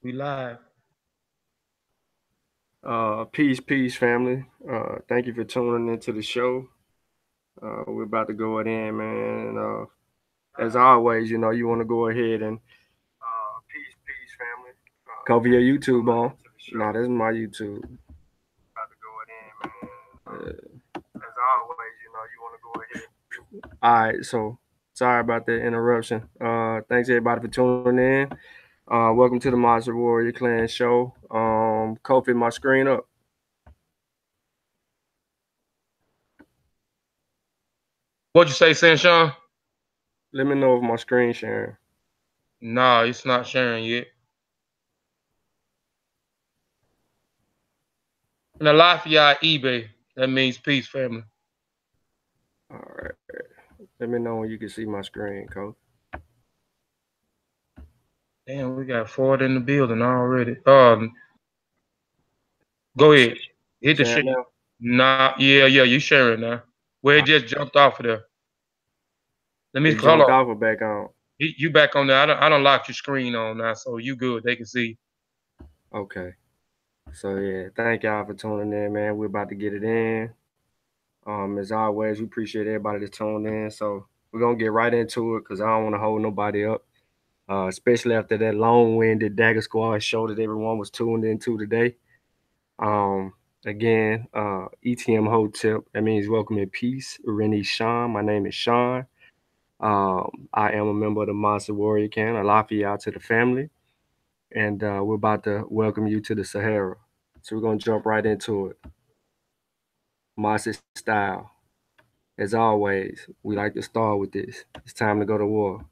We live. Peace, family. Thank you for tuning into the show. We're about to go it in, man. As always, you want to go ahead and peace, family. Cover your YouTube on. Nah, this is my YouTube. About to go it in, man. As always, you want to go ahead. All right, so sorry about that interruption. Thanks everybody for tuning in. Welcome to the Monster Warrior Clan show. Kofi, my screen up. What'd you say, Sean? Let me know if my screen sharing. Nah, it's not sharing yet. And a lot for y'all eBay. That means peace, family. All right. Let me know when you can see my screen, Coach. Damn, we got Ford in the building already. Go ahead. Hit the shit. Sharing now? Nah, yeah, you sharing now. Where it just jumped off of there. Let me It hold jumped on. off or back on? You back on there. I don't lock your screen on now, so you good. They can see. Okay. So yeah, thank y'all for tuning in, man. We're about to get it in. As always, we appreciate everybody that's tuned in. So we're gonna get right into it because I don't want to hold nobody up. Especially after that long-winded Dagger Squad show that everyone was tuned into today. Um, again, ETM Hotel. That means welcome in peace. Herit Shawn. My name is Sean. I am a member of the Mansa Warrior Clan. I love you out to the family. And we're about to welcome you to the Sahara. So we're going to jump right into it. Mossi style. As always, we like to start with this. It's time to go to war.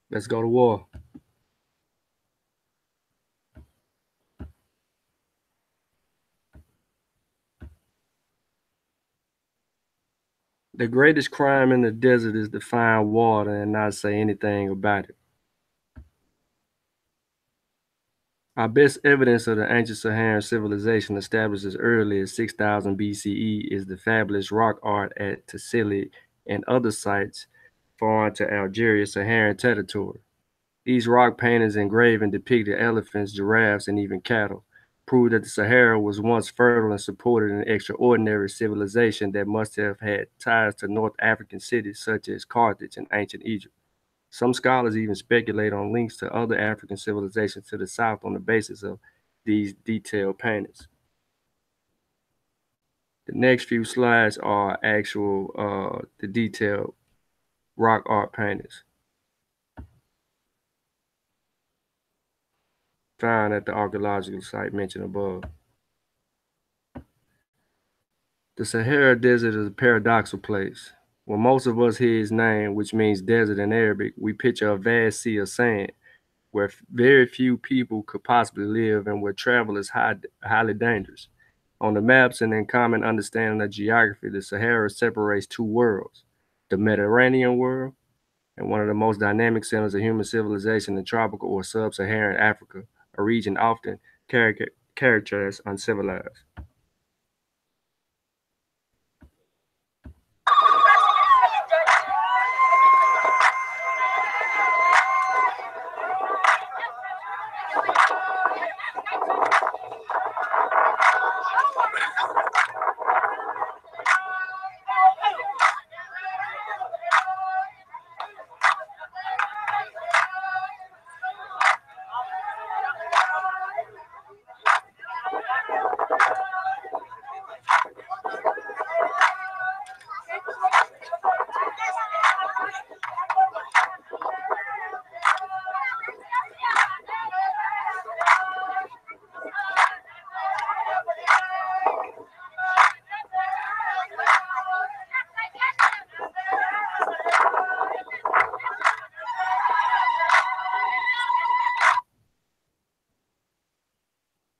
Let's go to war. The greatest crime in the desert is to find water and not say anything about it. Our best evidence of the ancient Saharan civilization established as early as 6000 BCE is the fabulous rock art at Tassili and other sites foreign to Algeria's Saharan territory. These rock paintings engraved and depicted elephants, giraffes, and even cattle, prove that the Sahara was once fertile and supported an extraordinary civilization that must have had ties to North African cities such as Carthage and ancient Egypt. Some scholars even speculate on links to other African civilizations to the south on the basis of these detailed paintings. The next few slides are actual the detailed rock art paintings. found at the archaeological site mentioned above. The Sahara Desert is a paradoxical place. When most of us hear its name, which means desert in Arabic, we picture a vast sea of sand where very few people could possibly live and where travel is highly dangerous. On the maps and in common understanding of geography, the Sahara separates two worlds: the Mediterranean world and one of the most dynamic centers of human civilization in tropical or sub Saharan Africa, a region often characterized uncivilized.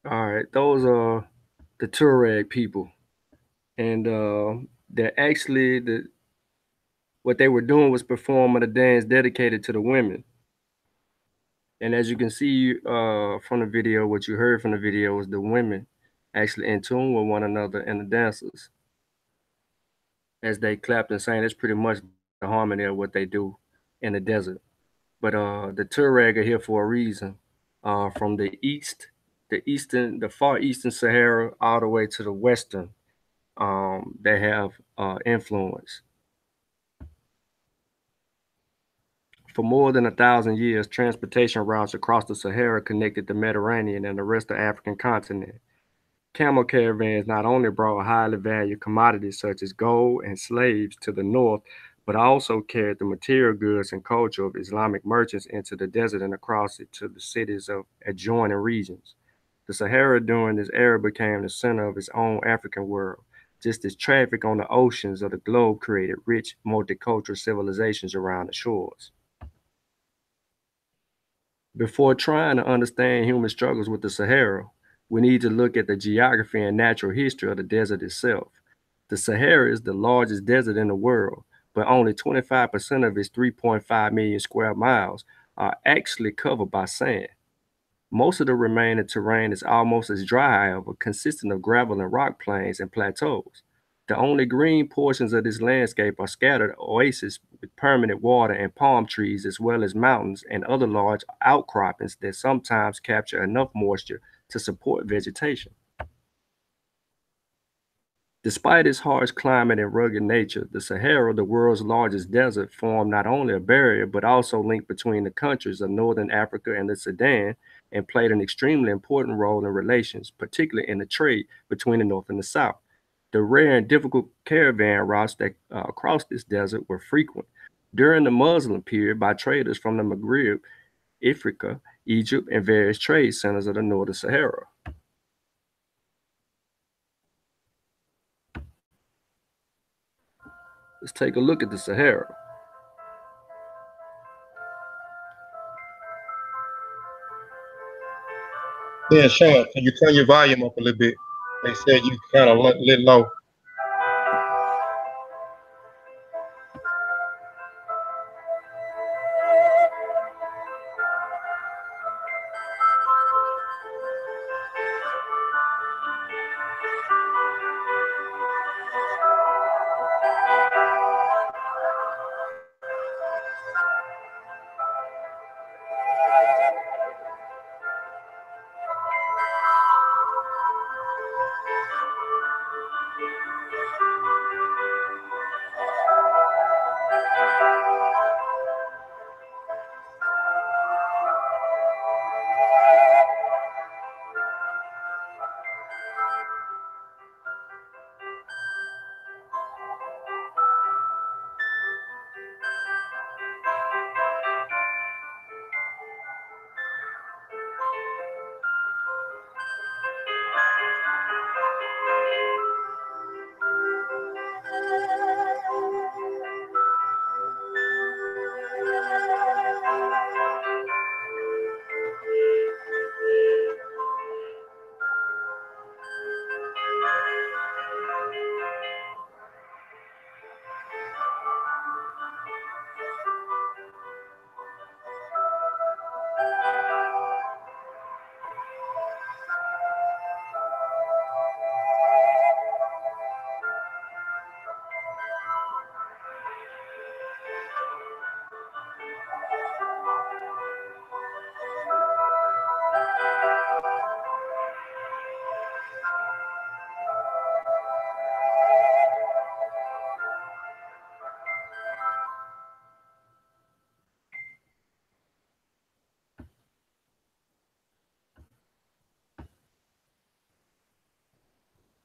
All right, those are the Touareg people, and they're actually what they were doing was performing a dance dedicated to the women. And as you can see from the video, what you heard from the video was the women actually in tune with one another and the dancers as they clapped and sang. That's pretty much the harmony of what they do in the desert. But the Tuareg are here for a reason. From the east, the far eastern Sahara, all the way to the western, they have influence. For more than 1,000 years, transportation routes across the Sahara connected the Mediterranean and the rest of the African continent. Camel caravans not only brought highly valued commodities such as gold and slaves to the north, but also carried the material goods and culture of Islamic merchants into the desert and across it to the cities of adjoining regions. The Sahara during this era became the center of its own African world, just as traffic on the oceans of the globe created rich multicultural civilizations around the shores. Before trying to understand human struggles with the Sahara, we need to look at the geography and natural history of the desert itself. The Sahara is the largest desert in the world, but only 25% of its 3.5 million square miles are actually covered by sand. Most of the remaining terrain is almost as dry, however, consisting of gravel and rock plains and plateaus. The only green portions of this landscape are scattered oases with permanent water and palm trees, as well as mountains and other large outcroppings that sometimes capture enough moisture to support vegetation. Despite its harsh climate and rugged nature, the Sahara, the world's largest desert, formed not only a barrier but also linked between the countries of northern Africa and the Sudan and played an extremely important role in relations, particularly in the trade between the north and the south. The rare and difficult caravan routes that across this desert were frequent during the Muslim period by traders from the Maghreb, Africa, Egypt, and various trade centers of the northern Sahara. Let's take a look at the Sahara. Yeah, Sean, can you turn your volume up a little bit? They said you kind of lit low.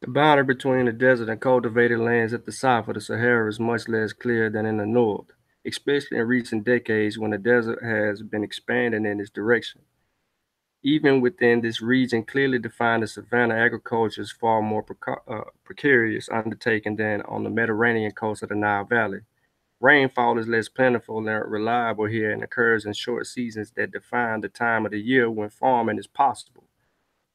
The boundary between the desert and cultivated lands at the south of the Sahara is much less clear than in the north, especially in recent decades when the desert has been expanding in this direction. Even within this region, clearly defined as savanna, agriculture is far more precarious undertaking than on the Mediterranean coast of the Nile Valley. Rainfall is less plentiful and reliable here and occurs in short seasons that define the time of the year when farming is possible.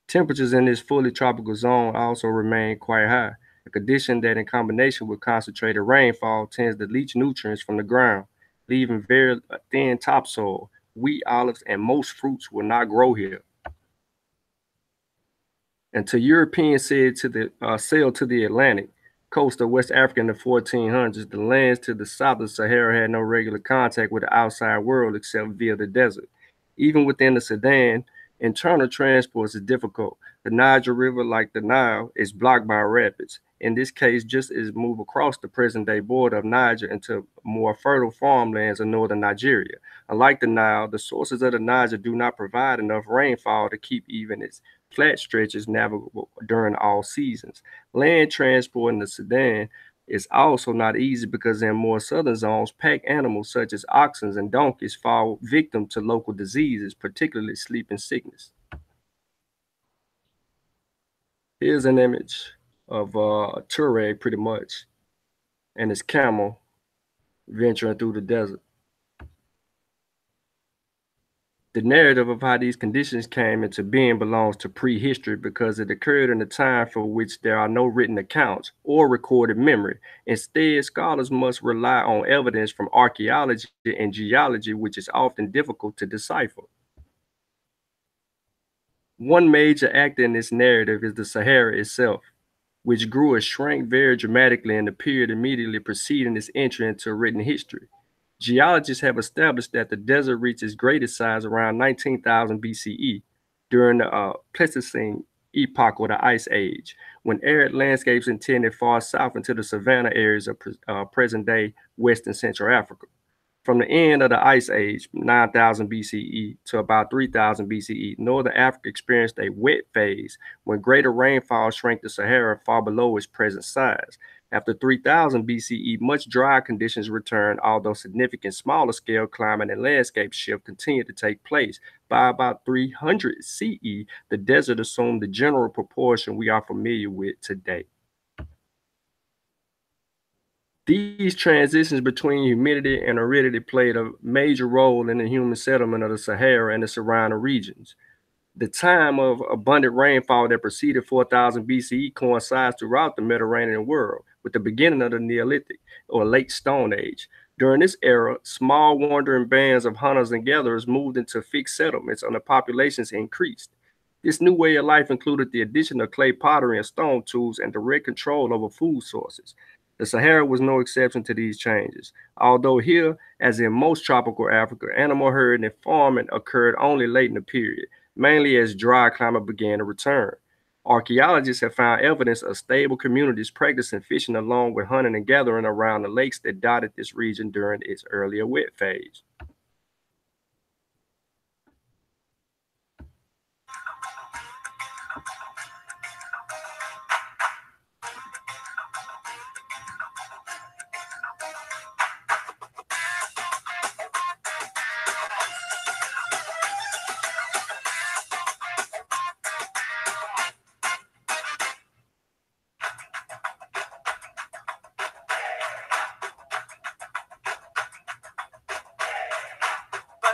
Temperatures in this fully tropical zone also remain quite high, a condition that, in combination with concentrated rainfall, tends to leach nutrients from the ground, leaving very thin topsoil. Wheat, olives, and most fruits will not grow here. Until Europeans sailed to the Atlantic coast of West Africa in the 1400s, the lands to the south of the Sahara had no regular contact with the outside world except via the desert. Even within the Sudan, internal transport is difficult. The Niger River, like the Nile, is blocked by rapids. In this case, just as move across the present-day border of Niger into more fertile farmlands of northern Nigeria. Unlike the Nile, the sources of the Niger do not provide enough rainfall to keep even its flat stretches navigable during all seasons. Land transport in the Sudan is also not easy because in more southern zones, pack animals such as oxen and donkeys fall victim to local diseases, particularly sleeping sickness. Here's an image of a Touareg, pretty much, and his camel venturing through the desert. The narrative of how these conditions came into being belongs to prehistory because it occurred in a time for which there are no written accounts or recorded memory. Instead, scholars must rely on evidence from archaeology and geology, which is often difficult to decipher. One major actor in this narrative is the Sahara itself, which grew or shrank very dramatically in the period immediately preceding its entry into written history. Geologists have established that the desert reached its greatest size around 19,000 BCE during the Pleistocene epoch or the Ice Age, when arid landscapes extended far south into the savanna areas of present-day West and Central Africa. From the end of the Ice Age, 9,000 BCE, to about 3,000 BCE, northern Africa experienced a wet phase when greater rainfall shrank the Sahara far below its present size. After 3000 BCE, much drier conditions returned, although significant smaller scale climate and landscape shift continued to take place. By about 300 CE, the desert assumed the general proportion we are familiar with today. These transitions between humidity and aridity played a major role in the human settlement of the Sahara and the surrounding regions. The time of abundant rainfall that preceded 4000 BCE coincides throughout the Mediterranean world with the beginning of the Neolithic or Late Stone Age. During this era, small wandering bands of hunters and gatherers moved into fixed settlements and the populations increased. This new way of life included the addition of clay pottery and stone tools and direct control over food sources. The Sahara was no exception to these changes. Although here, as in most tropical Africa, animal herding and farming occurred only late in the period, mainly as dry climate began to return. Archaeologists have found evidence of stable communities practicing fishing along with hunting and gathering around the lakes that dotted this region during its earlier wet phase.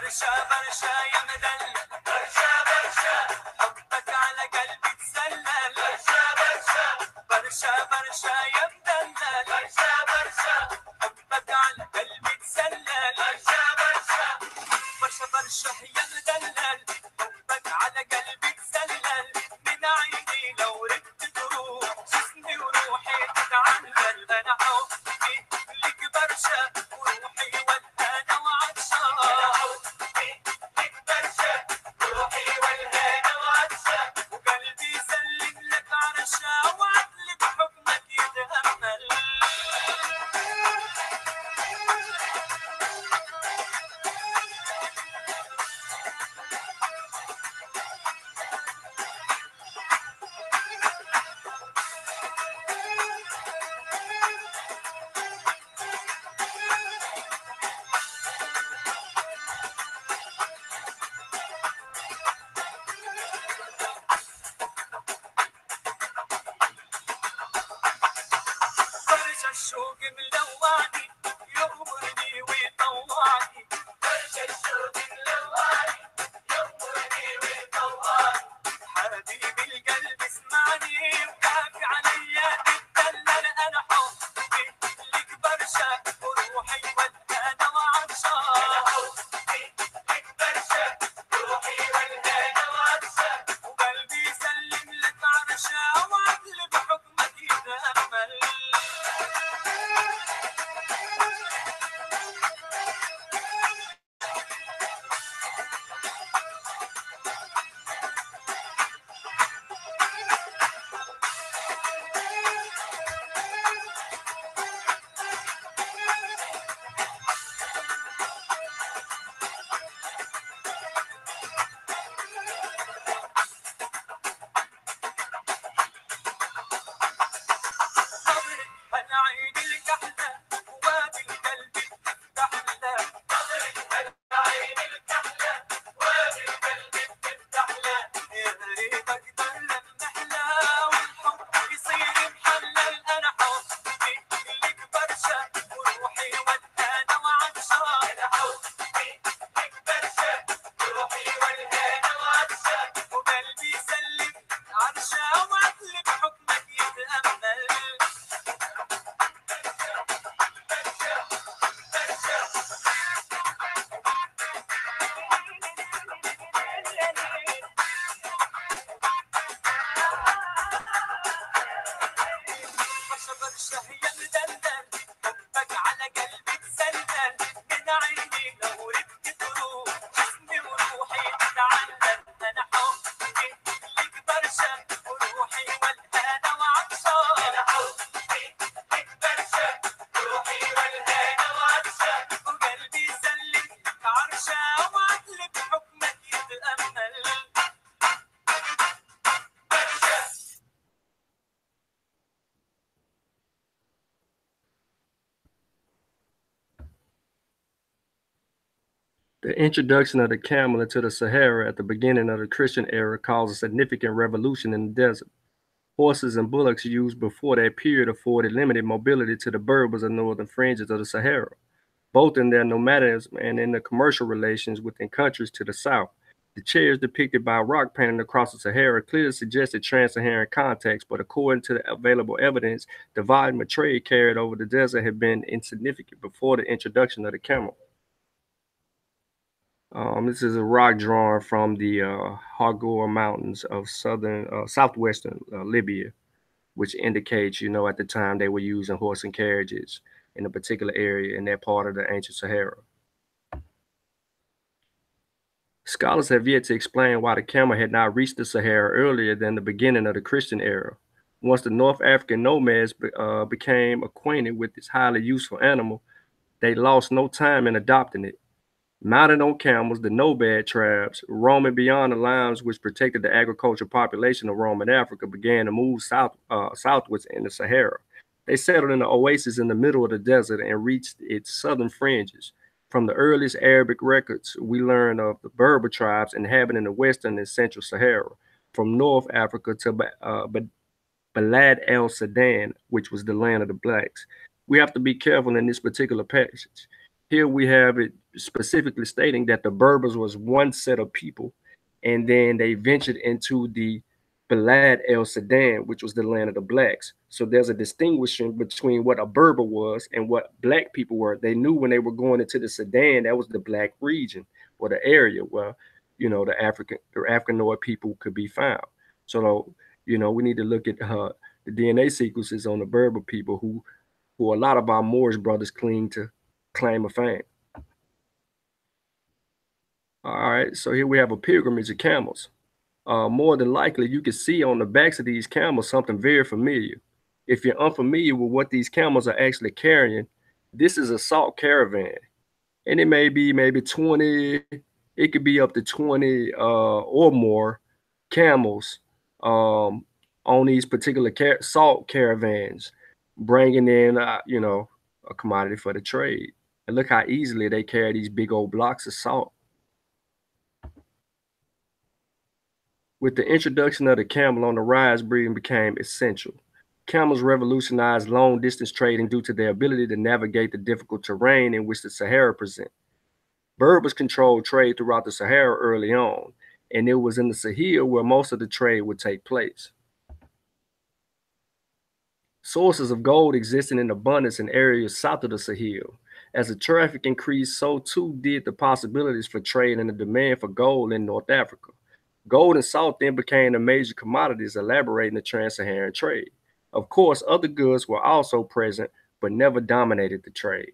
برشا برشا يا مدلل برشا برشا حبك على قلبي تسلل برشا برشا برشا برشا يا مدلل برشا برشا حبك على قلبي تسلل برشا برشا برشا برشا يا مدلل حبك على قلبي تسلل من عيني لو ردت تروح جسمي وروحي تتعلل انا عودي لك برشا وروحي والهنا وعطشان وقلبي يسلم لك عرشا وعدل بحكمك يدهم The introduction of the camel into the Sahara at the beginning of the Christian era caused a significant revolution in the desert. Horses and bullocks used before that period afforded limited mobility to the Berbers of northern fringes of the Sahara, both in their nomadism and in the commercial relations within countries to the south. The chairs depicted by rock painting across the Sahara clearly suggested trans-Saharan contacts, but according to the available evidence, the volume of trade carried over the desert had been insignificant before the introduction of the camel. This is a rock drawing from the Hargour Mountains of southwestern Libya, which indicates, at the time they were using horse and carriages in a particular area in that part of the ancient Sahara. Scholars have yet to explain why the camel had not reached the Sahara earlier than the beginning of the Christian era. Once the North African nomads became acquainted with this highly useful animal, they lost no time in adopting it. Mounted on camels, the nomad tribes, roaming beyond the lines which protected the agricultural population of Roman Africa, began to move southwards in the Sahara. They settled in the oasis in the middle of the desert and reached its southern fringes. From the earliest Arabic records, we learn of the Berber tribes inhabiting the western and central Sahara, from North Africa to Balad el Sudan, which was the land of the blacks. We have to be careful in this particular passage. Here we have it specifically stating that the Berbers was one set of people, and then they ventured into the Balad el Sudan, which was the land of the blacks. So there's a distinguishing between what a Berber was and what black people were. They knew when they were going into the Sudan, that was the black region or the area where, the Africanoid people could be found. So, we need to look at the DNA sequences on the Berber people who a lot of our Moorish brothers cling to claim of fame. All right, so here we have a pilgrimage of camels. More than likely, you can see on the backs of these camels something very familiar. If you're unfamiliar with what these camels are actually carrying, this is a salt caravan. And it may be maybe 20, it could be up to 20 or more camels on these particular salt caravans, bringing in, a commodity for the trade. And look how easily they carry these big old blocks of salt. With the introduction of the camel on the rise, breeding became essential. Camels revolutionized long-distance trading due to their ability to navigate the difficult terrain in which the Sahara presents. Berbers controlled trade throughout the Sahara early on, and it was in the Sahel where most of the trade would take place. Sources of gold existed in abundance in areas south of the Sahel. As the traffic increased, so too did the possibilities for trade and the demand for gold in North Africa. Gold and salt then became the major commodities elaborating the trans-Saharan trade. Of course, other goods were also present, but never dominated the trade.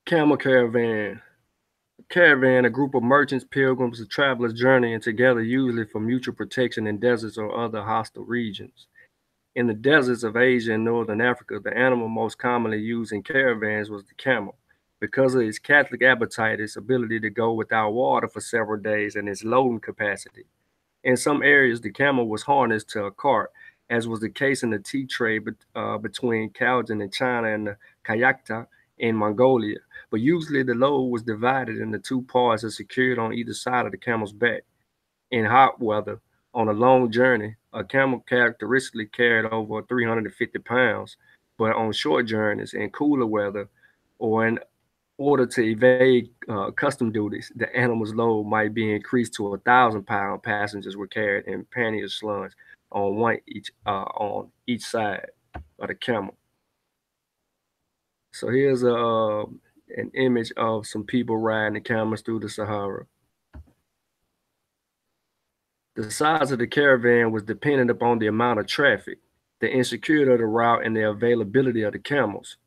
Camel caravan. Caravan, a group of merchants, pilgrims, and travelers journeying together, usually for mutual protection in deserts or other hostile regions. In the deserts of Asia and northern Africa, the animal most commonly used in caravans was the camel. Because of its Catholic appetite, its ability to go without water for several days, and its loading capacity. In some areas, the camel was harnessed to a cart, as was the case in the tea trade between Khaljan in China and the Kayakta in Mongolia. But usually the load was divided into two parts and secured on either side of the camel's back. In hot weather, on a long journey, a camel characteristically carried over 350 pounds, but on short journeys in cooler weather or in order to evade custom duties, the animal's load might be increased to 1,000 pound. Passengers were carried in pannier slungs on each side of the camel. So here's an image of some people riding the camels through the Sahara. The size of the caravan was dependent upon the amount of traffic, the insecurity of the route, and the availability of the camels.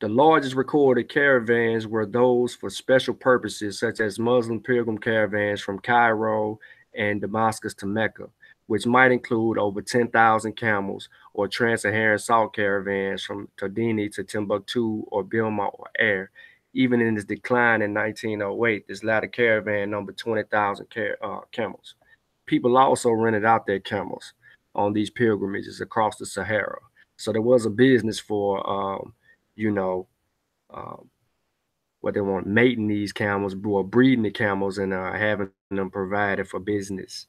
The largest recorded caravans were those for special purposes, such as Muslim pilgrim caravans from Cairo and Damascus to Mecca, which might include over 10,000 camels, or trans-Saharan salt caravans from Todini to Timbuktu or Bilma or Air. Even in its decline in 1908, this latter caravan numbered 20,000 camels. People also rented out their camels on these pilgrimages across the Sahara. So there was a business for you know, um, what they want mating these camels or breeding the camels and having them provided for business.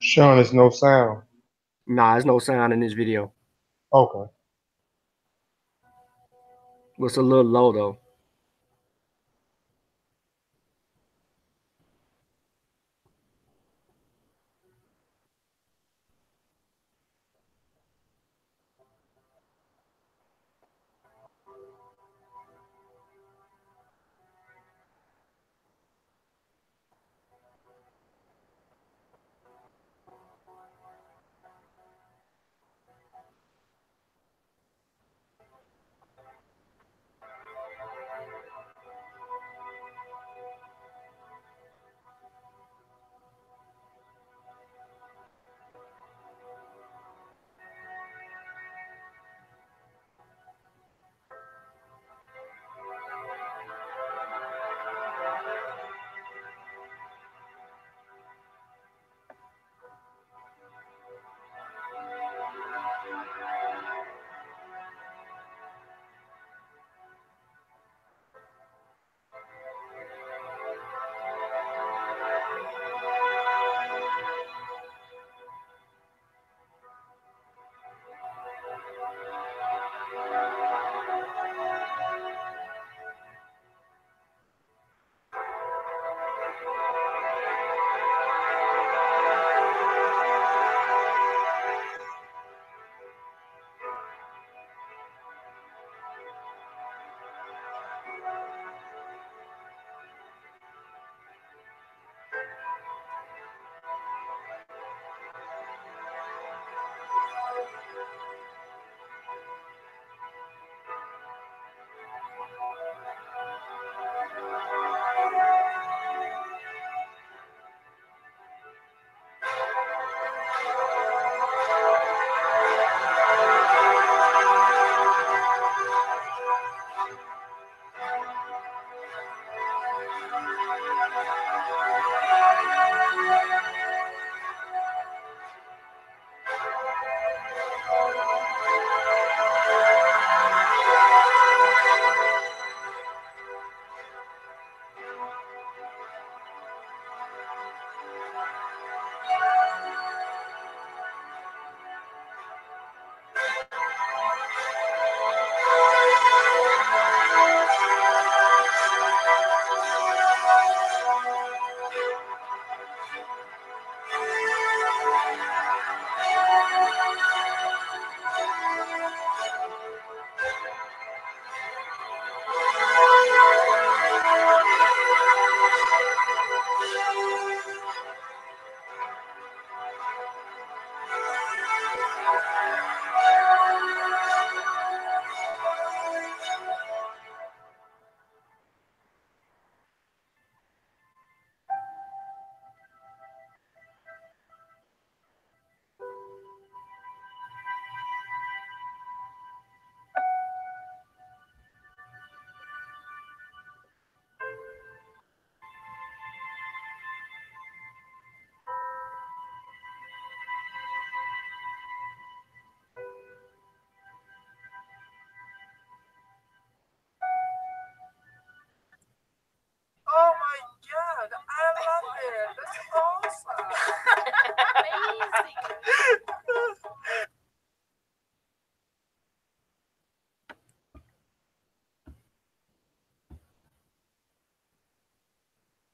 Sean, there's no sound. Nah, there's no sound in this video. Okay. It's a little low though.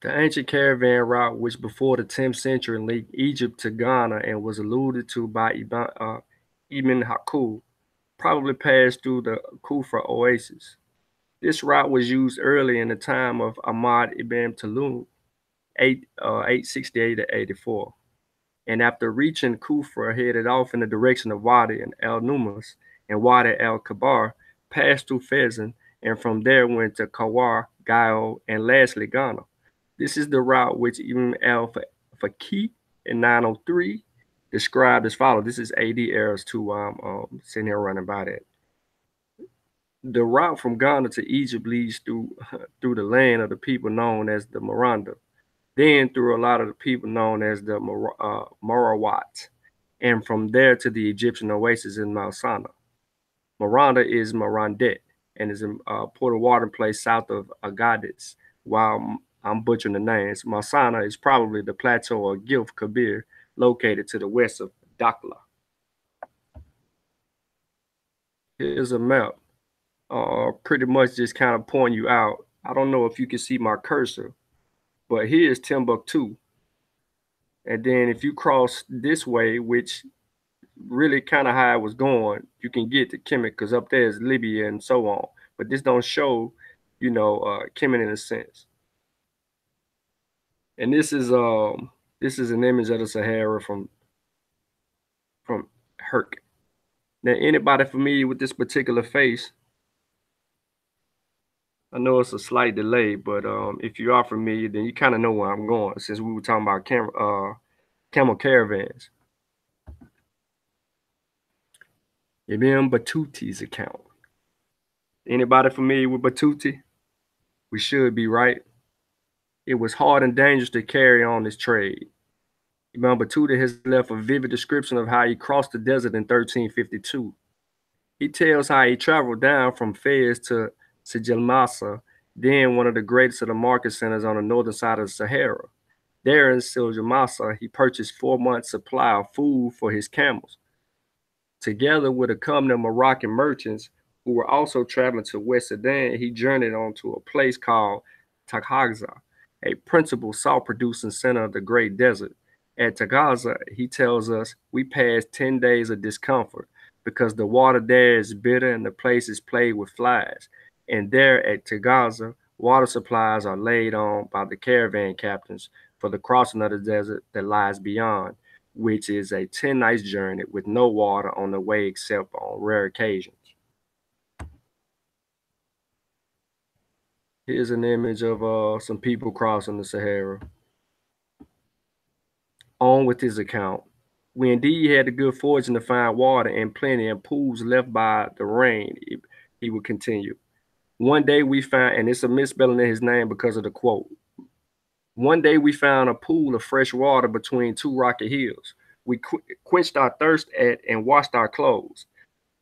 The ancient caravan route, which before the 10th century linked Egypt to Ghana and was alluded to by Ibn Hakul, probably passed through the Kufra oasis. This route was used early in the time of Ahmad ibn Tulun, 868 to 84, and after reaching Kufra, headed off in the direction of Wadi and El Numas and Wadi El Kabar, passed through Fezan, and from there went to Kawar, Gao, and lastly Ghana. This is the route which Ibn al-Faqih in 903 described as follows. This is AD errors too. I'm sitting here running by that. The route from Ghana to Egypt leads through through the land of the people known as the Maranda, then through a lot of the people known as the Morawat, and from there to the Egyptian oasis in Mount Sana. Maranda is Marandet and is a port of water place south of Agadez, while I'm butchering the names. Masana is probably the plateau of Gilf Kabir, located to the west of Dakla. Here's a map, pretty much just kind of pointing you out. I don't know if you can see my cursor, but here's Timbuktu. And then if you cross this way, which really kind of how it was going, you can get to Kemet because up there is Libya and so on. But this don't show, Kemet in a sense. And this is an image of the Sahara from Herc. Now, anybody familiar with this particular face? I know it's a slight delay, but if you are familiar, then you kind of know where I'm going since we were talking about camel caravans. Ibn Battuti's account. Anybody familiar with Battuti? We should be, right. It was hard and dangerous to carry on this trade. Ibn Battuta has left a vivid description of how he crossed the desert in 1352. He tells how he traveled down from Fez to Sijilmasa, then one of the greatest of the market centers on the northern side of the Sahara. There in Sijilmasa, he purchased 4 months' supply of food for his camels. Together with a company of Moroccan merchants who were also traveling to West Sudan, he journeyed on to a place called Tagaza, a principal salt-producing center of the Great Desert. At Tagaza, he tells us, we passed 10 days of discomfort because the water there is bitter and the place is plagued with flies. And there at Tagaza, water supplies are laid on by the caravan captains for the crossing of the desert that lies beyond, which is a 10-night journey with no water on the way except on rare occasions. Here's an image of some people crossing the Sahara. On with his account. We indeed had the good fortune to find water in plenty and pools left by the rain, he would continue. One day we found, and it's a misspelling of his name because of the quote. One day we found a pool of fresh water between 2 rocky hills. We quenched our thirst at and washed our clothes.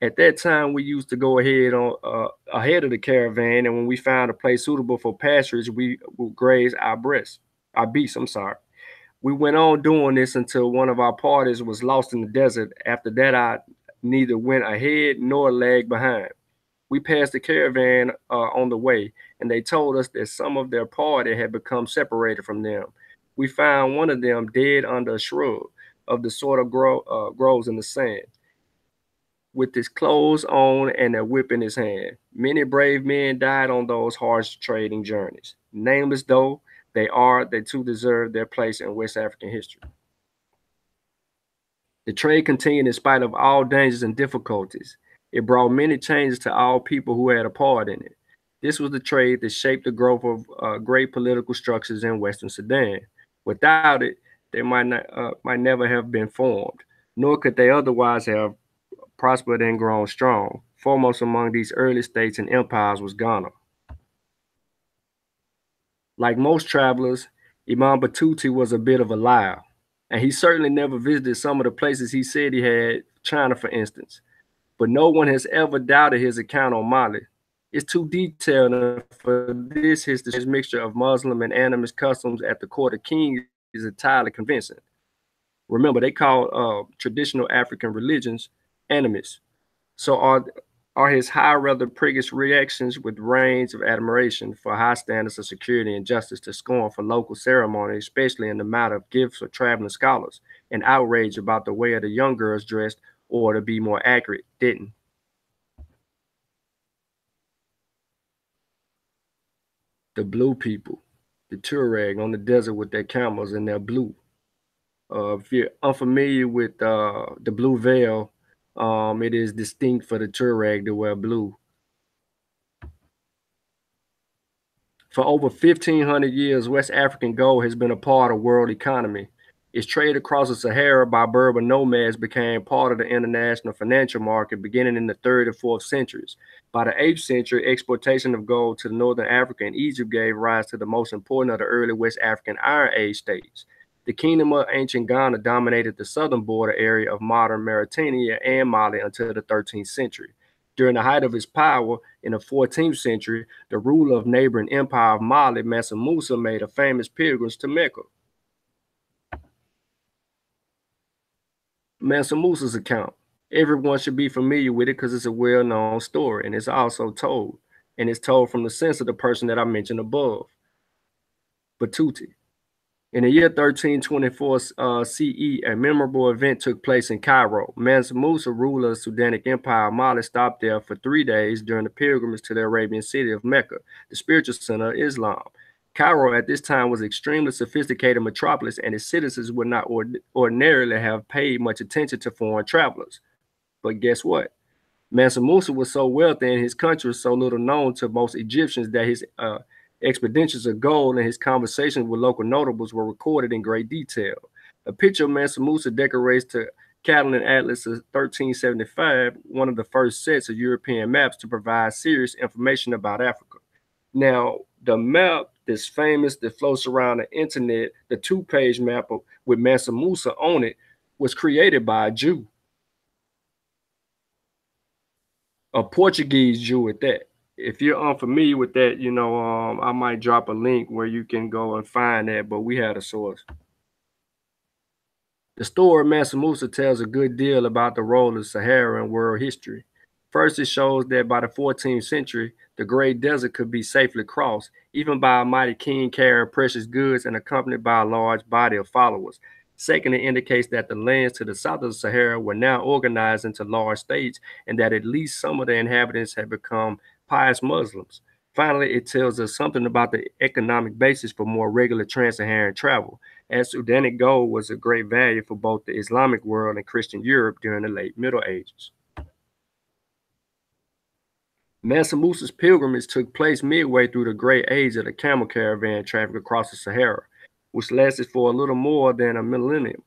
At that time, we used to go ahead of the caravan, and when we found a place suitable for pasturage, we would graze our beasts. We went on doing this until one of our parties was lost in the desert. After that, I neither went ahead nor lagged behind. We passed the caravan on the way, and they told us that some of their party had become separated from them. We found one of them dead under a shrub of the sort of grows in the sand, with his clothes on and a whip in his hand. Many brave men died on those harsh trading journeys. Nameless though they too deserve their place in West African history. The trade continued in spite of all dangers and difficulties. It brought many changes to all people who had a part in it. This was the trade that shaped the growth of great political structures in Western Sudan. Without it, they might never have been formed, nor could they otherwise have prospered and grown strong. Foremost among these early states and empires was Ghana. Like most travelers, Imam Battuti was a bit of a liar, and he certainly never visited some of the places he said he had, China for instance. But no one has ever doubted his account on Mali. It's too detailed, and for this his mixture of Muslim and animist customs at the court of kings is entirely convincing. Remember, they call traditional African religions animist. So are his high, rather priggish reactions with range of admiration for high standards of security and justice to scorn for local ceremony, especially in the matter of gifts or traveling scholars, and outrage about the way of the young girls dressed, or to be more accurate, didn't. The blue people, the Touareg on the desert with their camels and their blue. If you're unfamiliar with the blue veil, it is distinct for the Touareg to wear blue. For over 1,500 years, West African gold has been a part of world economy. Its trade across the Sahara by Berber nomads became part of the international financial market beginning in the 3rd and 4th centuries. By the 8th century, exportation of gold to northern Africa and Egypt gave rise to the most important of the early West African Iron Age states. The kingdom of ancient Ghana dominated the southern border area of modern Mauritania and Mali until the 13th century. During the height of his power in the 14th century, the ruler of neighboring empire of Mali, Mansa Musa, made a famous pilgrimage to Mecca. Mansa Musa's account. Everyone should be familiar with it because it's a well-known story, and it's also told. And it's told from the sense of the person that I mentioned above, Batuti. In the year 1324 CE, a memorable event took place in Cairo. Mansa Musa, ruler of the Sudanic Empire, Mali, stopped there for 3 days during the pilgrimage to the Arabian city of Mecca, the spiritual center of Islam. Cairo at this time was an extremely sophisticated metropolis, and its citizens would not ordinarily have paid much attention to foreign travelers. But guess what? Mansa Musa was so wealthy and his country was so little known to most Egyptians that his expeditions of gold and his conversations with local notables were recorded in great detail. A picture of Mansa Musa decorates the Catalan Atlas of 1375, one of the first sets of European maps to provide serious information about Africa. Now, the map that's famous that floats around the internet, the 2-page map with Mansa Musa on it, was created by a Jew, a Portuguese Jew at that. If you're unfamiliar with that, I might drop a link where you can go and find that, but we had a source. The story of Mansa Musa tells a good deal about the role of Sahara in world history. First, it shows that by the 14th century, the Great Desert could be safely crossed, even by a mighty king carrying precious goods and accompanied by a large body of followers. Second, it indicates that the lands to the south of the Sahara were now organized into large states and that at least some of the inhabitants had become pious Muslims. Finally, it tells us something about the economic basis for more regular trans-Saharan travel, as Sudanic gold was of great value for both the Islamic world and Christian Europe during the late Middle Ages. Mansa Musa's pilgrimage took place midway through the great age of the camel caravan traffic across the Sahara, which lasted for a little more than a millennium.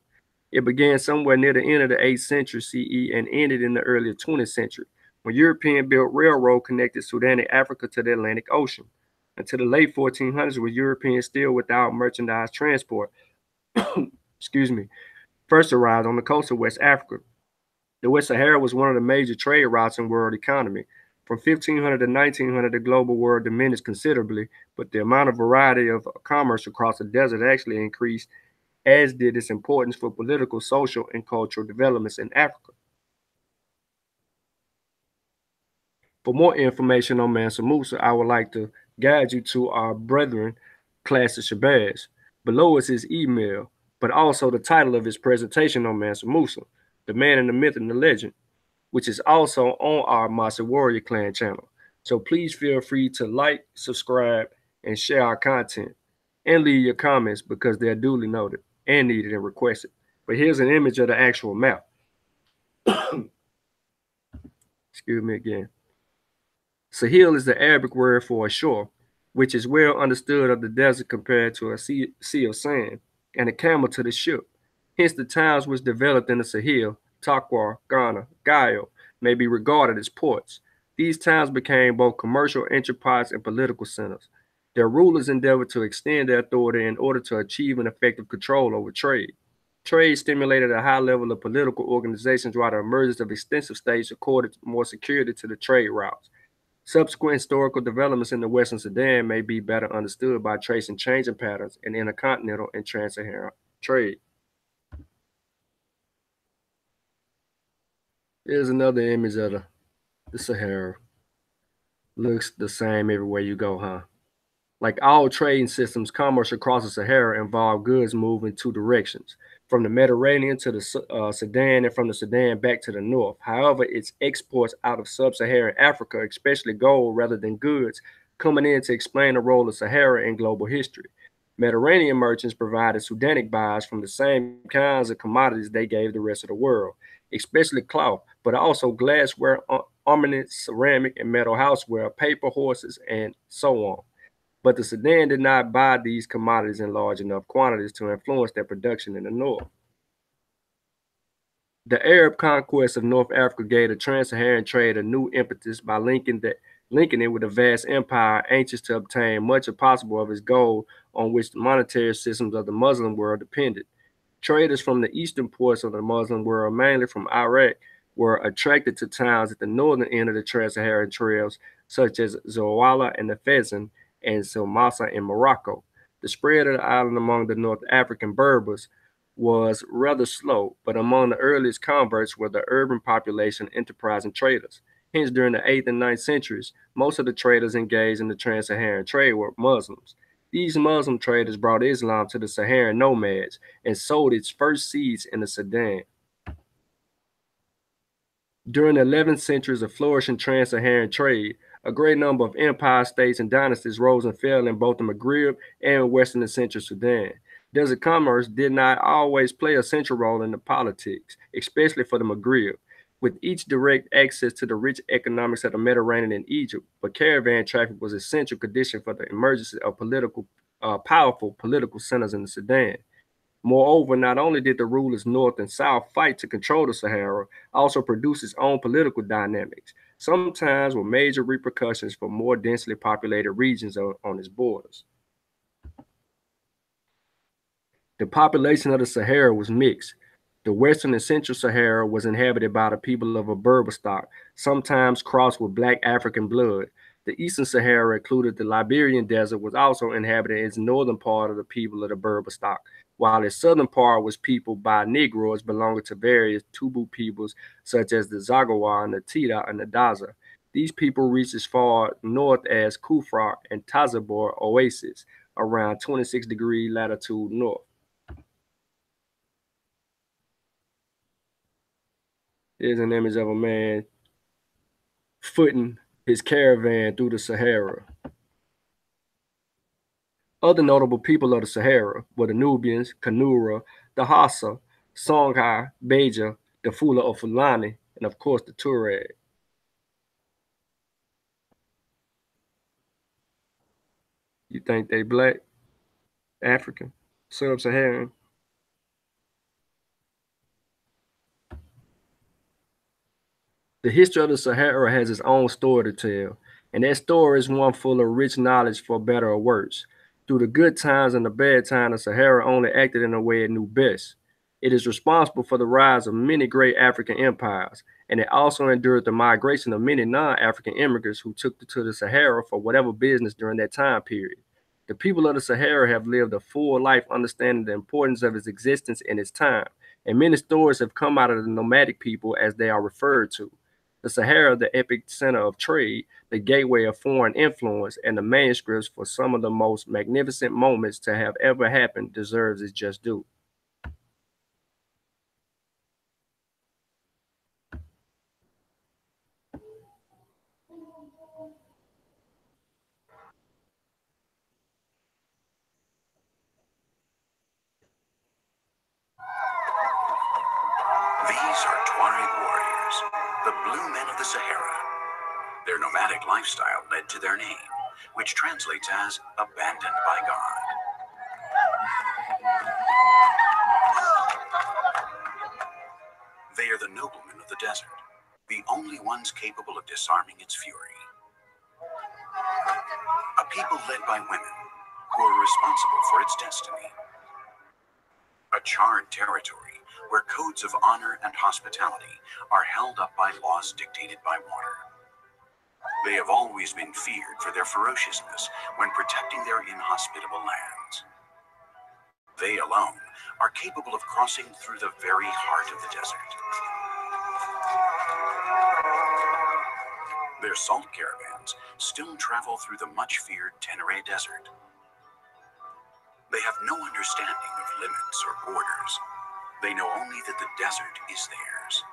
It began somewhere near the end of the 8th century CE and ended in the early 20th century, when European-built railroad connected Sudanic Africa to the Atlantic Ocean. Until the late 1400s, with Europeans still without merchandise transport, first arrived on the coast of West Africa. The West Sahara was one of the major trade routes in world economy. From 1500 to 1900, the global world diminished considerably, but the amount of variety of commerce across the desert actually increased, as did its importance for political, social, and cultural developments in Africa. For more information on Mansa Musa, I would like to guide you to our brethren, Classic Shabazz. Below is his email, but also the title of his presentation on Mansa Musa, the man and the myth and the legend, which is also on our Mossi Warrior Clan channel. So please feel free to like, subscribe, and share our content, and leave your comments because they're duly noted and needed and requested. But here's an image of the actual map. Excuse me again. Sahil is the Arabic word for a shore, which is well understood of the desert compared to a sea of sand, and a camel to the ship. Hence, the towns which developed in the Sahel, Takwar, Ghana, Gayo, may be regarded as ports. These towns became both commercial enterprise and political centers. Their rulers endeavored to extend their authority in order to achieve an effective control over trade. Trade stimulated a high level of political organizations, while the emergence of extensive states accorded more security to the trade routes. Subsequent historical developments in the Western Sudan may be better understood by tracing changing patterns in intercontinental and trans-Saharan trade. Here's another image of The Sahara looks the same everywhere you go, huh? Like all trading systems, commerce across the Sahara involved goods moving in two directions, from the Mediterranean to the Sudan and from the Sudan back to the north. However, its exports out of sub-Saharan Africa, especially gold rather than goods, coming in to explain the role of Sahara in global history. Mediterranean merchants provided Sudanic buyers from the same kinds of commodities they gave the rest of the world, especially cloth, but also glassware, ornaments, ceramic, and metal houseware, paper, horses, and so on. But the Sudan did not buy these commodities in large enough quantities to influence their production in the north. The Arab conquest of North Africa gave the trans-Saharan trade a new impetus by linking it with a vast empire anxious to obtain much of possible of its gold on which the monetary systems of the Muslim world depended. Traders from the eastern ports of the Muslim world, mainly from Iraq, were attracted to towns at the northern end of the trans-Saharan trails, such as Zawala and the Fezzan, and Massa in Morocco. The spread of the island among the North African Berbers was rather slow, but among the earliest converts were the urban population enterprising traders. Hence, during the 8th and 9th centuries, most of the traders engaged in the trans-Saharan trade were Muslims. These Muslim traders brought Islam to the Saharan nomads and sowed its first seeds in the Sudan. During the 11th centuries of flourishing trans-Saharan trade, a great number of empire states and dynasties rose and fell in both the Maghreb and western and central Sudan. Desert commerce did not always play a central role in the politics, especially for the Maghreb, with each direct access to the rich economics of the Mediterranean and Egypt, but caravan traffic was an essential condition for the emergence of powerful political centers in the Sudan. Moreover, not only did the rulers north and south fight to control the Sahara, also produced its own political dynamics, sometimes with major repercussions for more densely populated regions on its borders. The population of the Sahara was mixed. The western and central Sahara was inhabited by the people of a Berber stock, sometimes crossed with black African blood. The eastern Sahara, included the Liberian desert, was also inhabited in its northern part of the people of the Berber stock, while its southern part was peopled by Negroes belonging to various Tubu peoples such as the Zaghawa and the Tida and the Daza. These people reached as far north as Kufra and Tazabur Oasis, around 26-degree latitude north. Here's an image of a man footing his caravan through the Sahara. Other notable people of the Sahara were the Nubians, Kanura, the Hassa, Songhai, Beja, the Fula of Fulani, and of course the Touareg. You think they black, African, sub-Saharan? The history of the Sahara has its own story to tell, and that story is one full of rich knowledge for better or worse. Through the good times and the bad times, the Sahara only acted in a way it knew best. It is responsible for the rise of many great African empires, and it also endured the migration of many non-African immigrants who took to the Sahara for whatever business during that time period. The people of the Sahara have lived a full life understanding the importance of its existence in its time, and many stories have come out of the nomadic people as they are referred to. The Sahara, the epic center of trade, the gateway of foreign influence, and the manuscripts for some of the most magnificent moments to have ever happened, deserves its just due. These are Touareg warriors, the blue men of the Sahara. Their nomadic lifestyle led to their name, which translates as abandoned by God. They are the noblemen of the desert, the only ones capable of disarming its fury. A people led by women who are responsible for its destiny. A charred territory where codes of honor and hospitality are held up by laws dictated by water. They have always been feared for their ferociousness when protecting their inhospitable lands. They alone are capable of crossing through the very heart of the desert. Their salt caravans still travel through the much-feared Tenere Desert. They have no understanding of limits or borders. They know only that the desert is theirs,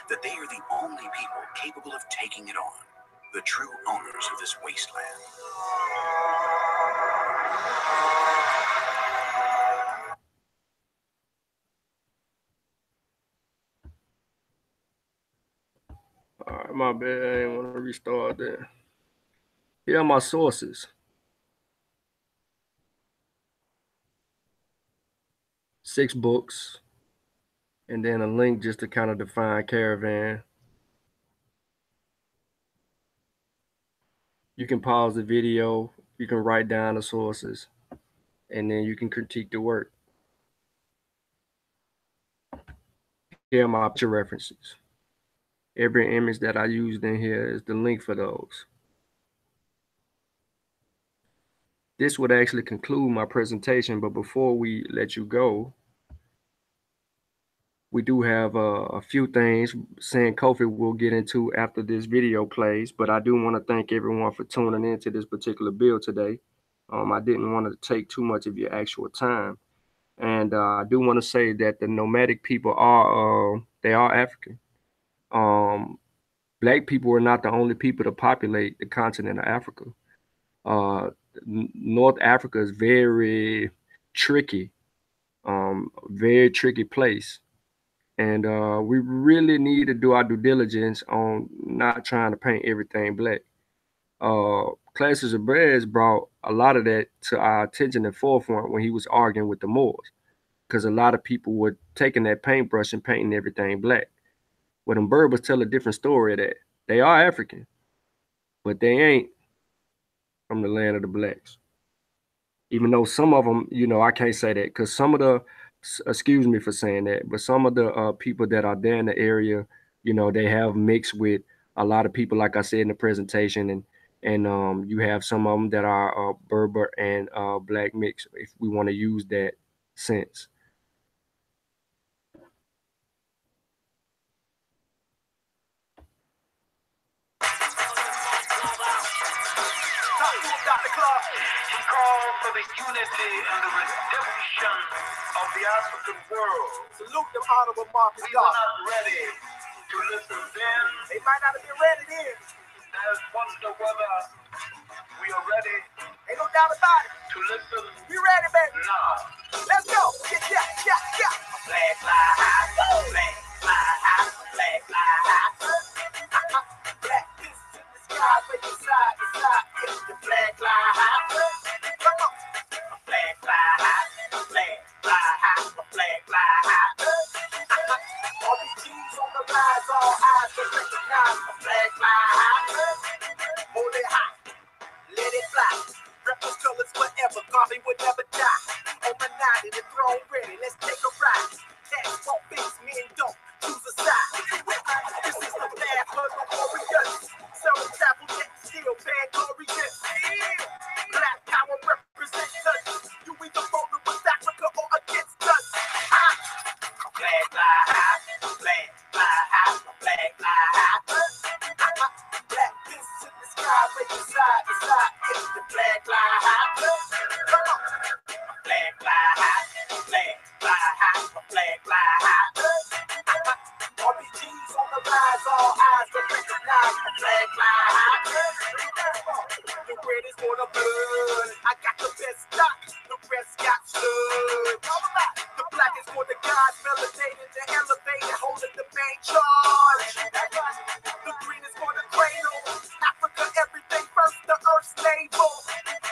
that they are the only people capable of taking it on, the true owners of this wasteland. All right, my bad. I didn't want to restart that. Here are my sources. 6 books, and then a link just to kind of define Caravan. You can pause the video, you can write down the sources, and then you can critique the work. Here are my picture references. Every image that I used in here is the link for those. This would actually conclude my presentation, but before we let you go, we do have a few things Kofi will get into after this video plays, but I do want to thank everyone for tuning into this particular build today. I didn't want to take too much of your actual time. And I do want to say that the nomadic people are, they are African. Black people are not the only people to populate the continent of Africa. North Africa is very tricky place. And we really need to do our due diligence on not trying to paint everything black. Classes of Breads brought a lot of that to our attention and forefront when he was arguing with the Moors, because a lot of people were taking that paintbrush and painting everything black. Well, them Berbers tell a different story of that. They are African, but they ain't from the land of the blacks. Even though some of them, you know, I can't say that because some of the, excuse me for saying that, but some of the people that are there in the area, you know, they have mixed with a lot of people, like I said in the presentation, and you have some of them that are Berber and black mix, if we want to use that sense. We call for the unity and the redemption of the African world. Salute them honorable Marcus We were not ready to listen then. They might not have been ready then. There's wonder whether we are ready Ain't no doubt about it. to listen We ready, baby. now. Let's go. Yeah. Flag fly high, flag fly high, flag fly high. Black fists in the sky, wave it side to side. It's the flag fly high. Come on. Flag fly high, flag fly high, flag fly high. All these G's on the rise, all eyes will recognize the flag fly high. Hold it high, let it fly. Rep those colors forever, Garvey would never die. On my 90, the throne ready, let's take a ride. Cats won't fix, men don't choose a side. This is the path for the warriors. Selling travel yet still Vanglorious. Black power represents us. You either voted with Africa or against us. Flag fly high, flag fly high, flag fly high. Black fists in the sky, waving side to side. It's the flag fly high. Come on. Flag fly high, flag fly high, flag fly high. All these G's on the rise, all eyes will recognize the flag fly high. The red is for the blood. I got the best stock, the rest got stood. The black is for the gods, melanated, the elevated, holding the main charge. The green is for the cradle. Africa, everything first, the earth's navel.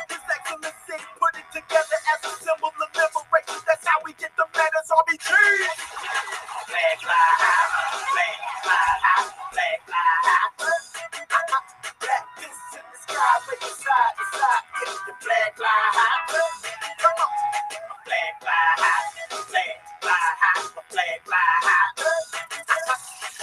His Excellency put it together as a symbol of liberation. That's how we get the manners, RBG. Flag fly high, flag fly high, flag fly high. Black fists in the sky, waving side to side. It's the flag fly high. Come on. Flag fly high, flag fly high, flag fly high.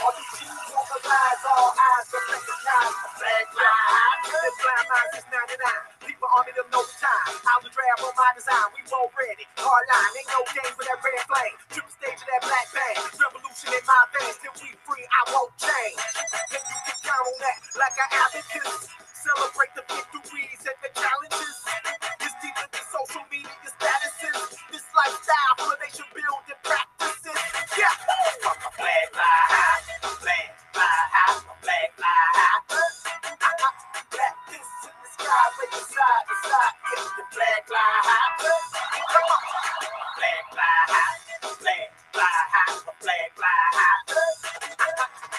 All these G's on the rise, all eyes will recognize the flag fly high. This blind minds is 99. People army them no time. I'll drab on my design. We all ready. Hard line, ain't no game for that red flame. Triple stage of that black bang. Revolution in my veins. Till we free, I won't change. And you can count on that like an Allen style for the nation building practices. Yeah, flag fly high, flag fly high, flag fly high. Black kiss in the sky, with the side to side, if the flag fly high. Come on, flag fly high, flag fly high, flag fly high.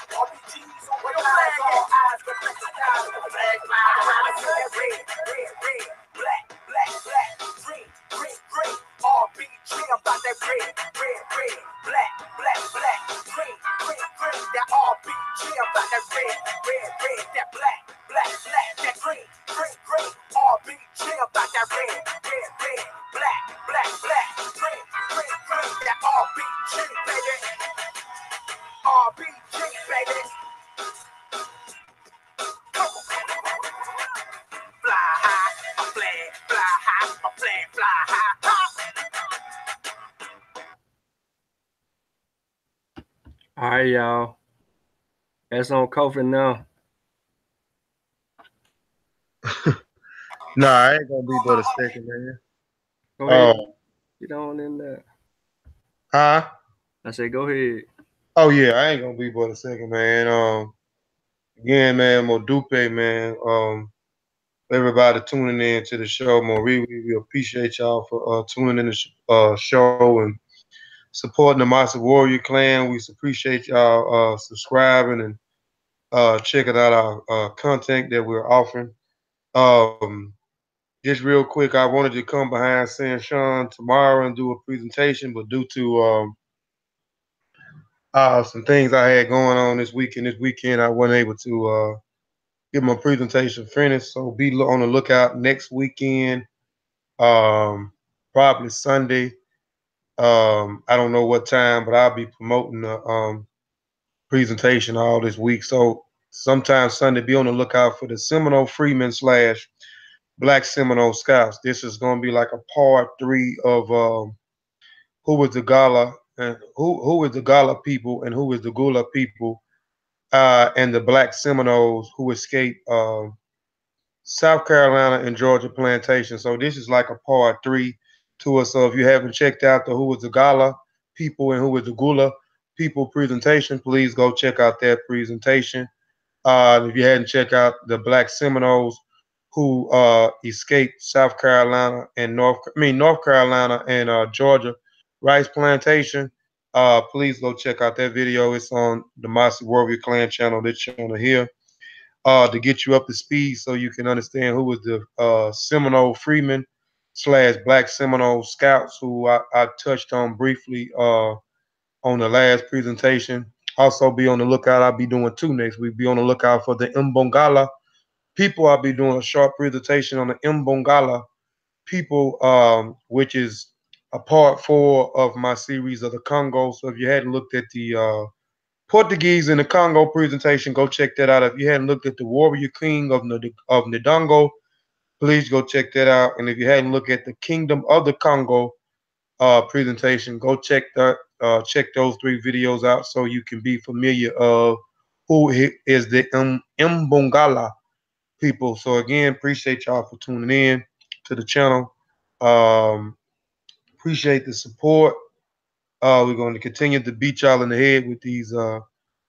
RPGs on the flag, all eyes go back to down, the flag fly high. I see that red, red, red, black, black, black, green, green, green. RPG, I'm about that red, red, red, black, black, black, green, green, green. That RPG, I'm about that red, red, red, that black, black, black, that green, green, green. RPG, I'm about that red, red, red, black, black, black, green, green, green. That RPG, baby. RPG, baby. Come on. Fly high, a flag, fly high, a flag, fly high. All right, y'all. That's on Kofi now. Nah, I ain't gonna be but a second, man. Go ahead. Oh, Get on in there. huh? I said, go ahead. Oh yeah, I ain't gonna be but a second, man. Again, man, Modupe, man. Everybody tuning in to the show, we appreciate y'all for tuning in to the show and supporting the Mossi Warrior Clan. We appreciate y'all subscribing and checking out our content that we're offering. Um, just real quick, I wanted to come behind Herit Shawn tomorrow and do a presentation, but due to some things I had going on this weekend, I wasn't able to get my presentation finished. So be on the lookout next weekend, probably Sunday. I don't know what time, but I'll be promoting the presentation all this week. So sometime Sunday, be on the lookout for the Seminole Freeman slash Black Seminole Scouts. This is going to be like a part 3 of who was the Gala and who is the Gala people and who is the Gula people, and the Black Seminoles who escaped South Carolina and Georgia plantation. So this is like a part 3 to it. So if you haven't checked out the who was the Gala people and who was the Gula people presentation, please go check out that presentation. If you hadn't checked out the Black Seminoles who escaped South Carolina and North Carolina and Georgia rice plantation, please go check out that video. It's on the Mossi Warrior Clan channel, this channel here, to get you up to speed so you can understand who was the Seminole Freemen slash Black Seminole Scouts who I touched on briefly on the last presentation. Also be on the lookout. I'll be doing 2 next week. Be on the lookout for the Mbongala people. I'll be doing a short presentation on the Mbongala people, which is a part 4 of my series of the Congo. So if you hadn't looked at the Portuguese in the Congo presentation, go check that out. If you hadn't looked at the Warrior King of Ndongo, please go check that out. And if you hadn't looked at the Kingdom of the Congo presentation, go check those 3 videos out so you can be familiar of who is the Mbongala people. So again, appreciate y'all for tuning in to the channel. Appreciate the support. We're going to continue to beat y'all in the head with these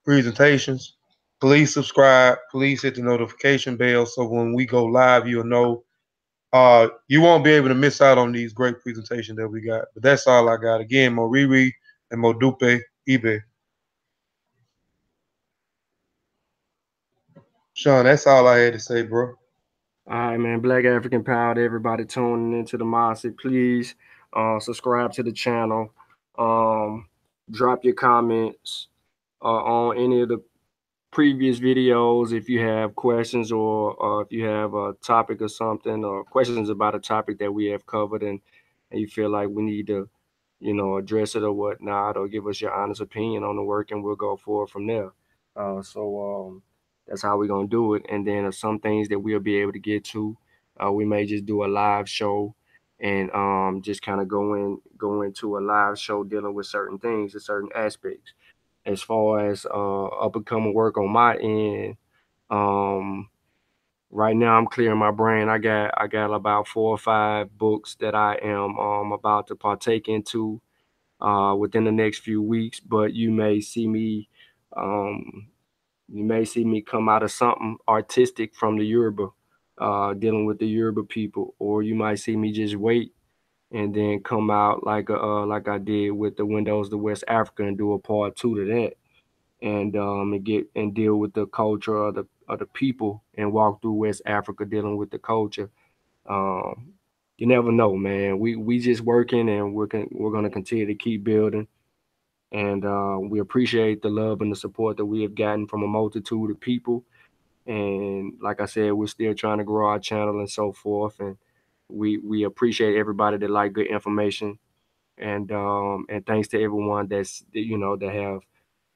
presentations. Please subscribe. Please hit the notification bell so when we go live, you'll know. You won't be able to miss out on these great presentations that we got. But that's all I got. Again, Moriri and Modupe Ibe. Shawn, that's all I had to say, bro. All right, man. Black African Power to everybody tuning into the Mossi. Please subscribe to the channel. Drop your comments on any of the previous videos if you have questions or if you have a topic or something or questions about a topic that we have covered and you feel like we need to, address it or whatnot, or give us your honest opinion on the work and we'll go forward from there. So that's how we're going to do it. And then some things that we'll be able to get to, we may just do a live show and just kind of go into a live show dealing with certain things and certain aspects. As far as up and coming work on my end, Right now I'm clearing my brain. I got about 4 or 5 books that I am about to partake into within the next few weeks. But um, you may see me come out of something artistic from the Yoruba, dealing with the Yoruba people, or you might see me just wait and then come out like I did with the Windows to West Africa and do a part two to that, and get and deal with the culture of the people and walk through West Africa dealing with the culture. Um, you never know, man. We just working and we're gonna continue to keep building. And we appreciate the love and the support that we have gotten from a multitude of people. And like I said, we're still trying to grow our channel and so forth. And we appreciate everybody that like good information. And thanks to everyone that have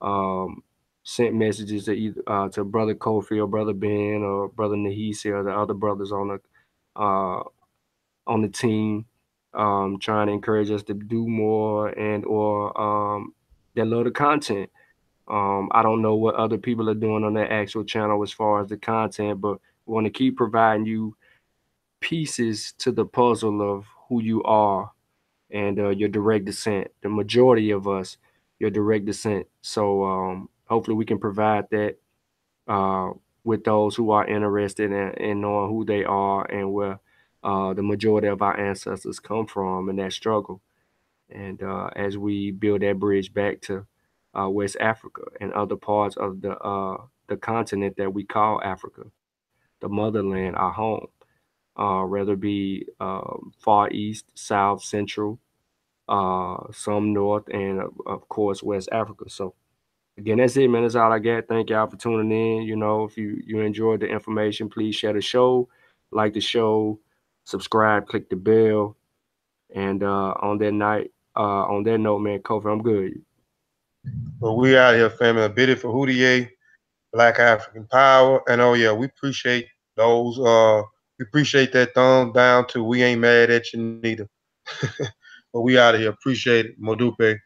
um, sent messages to either to Brother Kofi or Brother Ben or Brother Nahisi or the other brothers uh, on the team, trying to encourage us to do more and or that love the content. I don't know what other people are doing on their actual channel as far as the content, but we want to keep providing you pieces to the puzzle of who you are and your direct descent. The majority of us, your direct descent. So hopefully we can provide that uh, with those who are interested in knowing who they are and where the majority of our ancestors come from and that struggle. And as we build that bridge back to West Africa and other parts of the continent that we call Africa, the motherland, our home, whether it be far east, south, central, some north, and of course West Africa. So again, that's it, man. That's all I got. Thank y'all for tuning in. You know, if you enjoyed the information, please share the show, like the show, subscribe, click the bell, and on that note, man, Kofi, I'm good. But we out here, family. A biddy for Houdier, Black African Power. And oh yeah, we appreciate those. We appreciate that thumb down to we ain't mad at you neither. But we out of here. Appreciate it. Modupe.